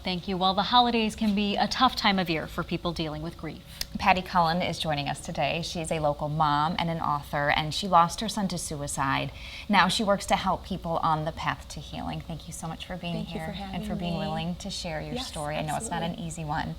Thank you. Well, the holidays can be a tough time of year for people dealing with grief. Patty Cullen is joining us today. She's a local mom and an author, and she lost her son to suicide. Now she works to help people on the path to healing. Thank you so much for being here and for being willing to share your story. I know it's not an easy one.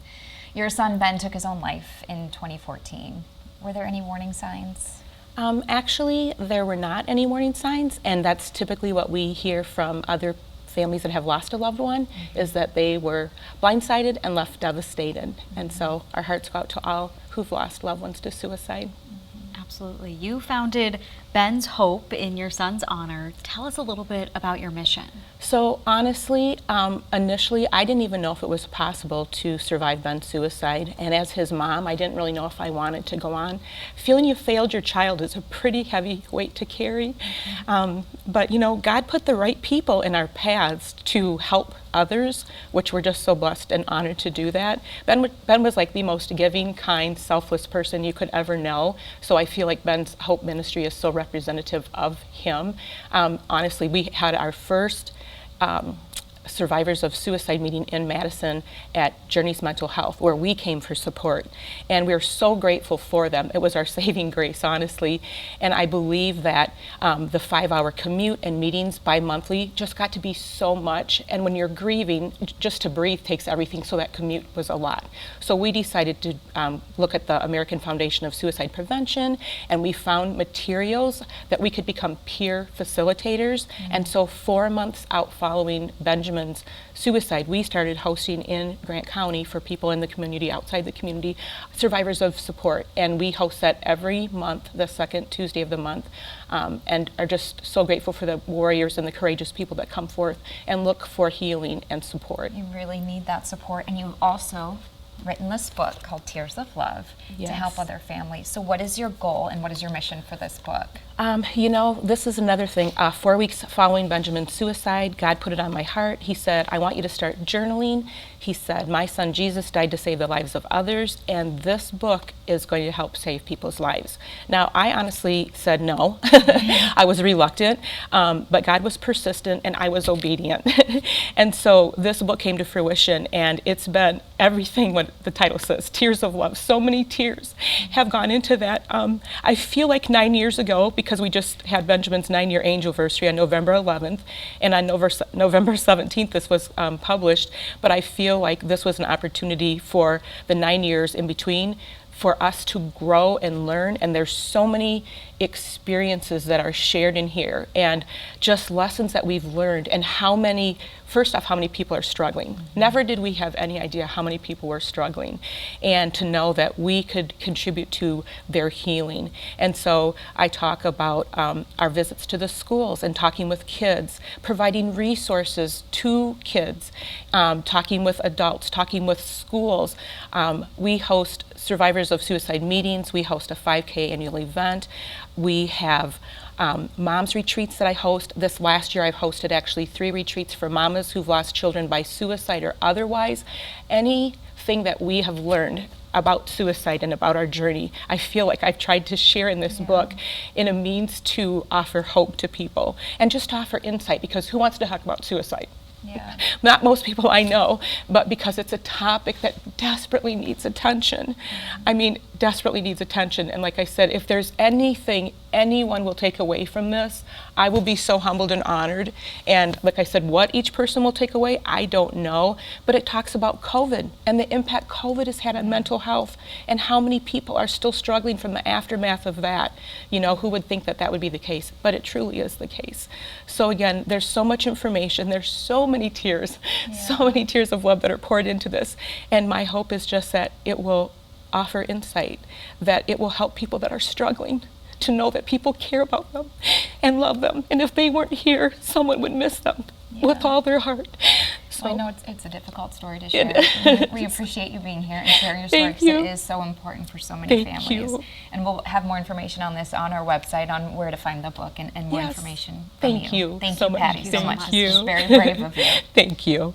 Your son, Ben, took his own life in 2014. Were there any warning signs? Actually, there were not any warning signs, and that's typically what we hear from other families that have lost a loved one, is that they were blindsided and left devastated. And so our hearts go out to all who've lost loved ones to suicide. Absolutely. You founded Ben's Hope in your son's honor. Tell us a little bit about your mission. So honestly, initially, I didn't even know if it was possible to survive Ben's suicide. And as his mom, I didn't really know if I wanted to go on. Feeling you failed your child is a pretty heavy weight to carry. But you know, God put the right people in our paths to help others, which we're just so blessed and honored to do that. Ben was like the most giving, kind, selfless person you could ever know. So I feel like Ben's Hope Ministry is so representative of him. Honestly, we had our first survivors of suicide meeting in Madison at Journeys Mental Health, where we came for support. And we're so grateful for them. It was our saving grace, honestly. And I believe that the 5-hour commute and meetings bi-monthly just got to be so much. And when you're grieving, just to breathe takes everything, so that commute was a lot. So we decided to look at the American Foundation of Suicide Prevention, and we found materials that we could become peer facilitators. And so 4 months out following Benjamin's suicide, we started hosting in Grant County for people in the community, outside the community, survivors of support. And we host that every month, the second Tuesday of the month, and are just so grateful for the warriors and the courageous people that come forth and look for healing and support. You really need that support, and you've also written this book called Tears of Love to help other families. So what is your goal and what is your mission for this book? You know, this is another thing. 4 weeks following Benjamin's suicide, God put it on my heart. He said, I want you to start journaling. He said, my son Jesus died to save the lives of others, and this book is going to help save people's lives. Now, I honestly said no. I was reluctant, but God was persistent and I was obedient. And so this book came to fruition, and it's been everything what the title says, Tears of Love. So many tears have gone into that. I feel like 9 years ago, because we just had Benjamin's 9-year anniversary on November 11th, and on November 17th this was published, but I feel like this was an opportunity for the 9 years in between for us to grow and learn, and there's so many experiences that are shared in here, and just lessons that we've learned, and first off, how many people are struggling. Never did we have any idea how many people were struggling, and to know that we could contribute to their healing. And so I talk about our visits to the schools and talking with kids, providing resources to kids, talking with adults, talking with schools. We host survivors of suicide meetings. We host a 5K annual event. We have moms retreats that I host. This last year I've hosted actually 3 retreats for mamas who've lost children by suicide or otherwise. Anything that we have learned about suicide and about our journey, I feel like I've tried to share in this book in a means to offer hope to people and just to offer insight, because who wants to talk about suicide? Yeah. Not most people I know, but because it's a topic that desperately needs attention. I mean, desperately needs attention. And like I said, if there's anything anyone will take away from this, I will be so humbled and honored. And like I said, what each person will take away, I don't know. But it talks about COVID and the impact COVID has had on mental health, and how many people are still struggling from the aftermath of that. You know, who would think that that would be the case? But it truly is the case. So again, there's so much information. There's so many tears, so many tears of love that are poured into this. And my hope is just that it will offer insight, that it will help people that are struggling to know that people care about them and love them. And if they weren't here, someone would miss them with all their heart. So I know it's a difficult story to share. We appreciate you being here and sharing your story, because it is so important for so many families. And we'll have more information on this on our website on where to find the book and more information from you. Thank you Thank so you, much. Patty, so much. Thank you. It's very brave of you. Thank you.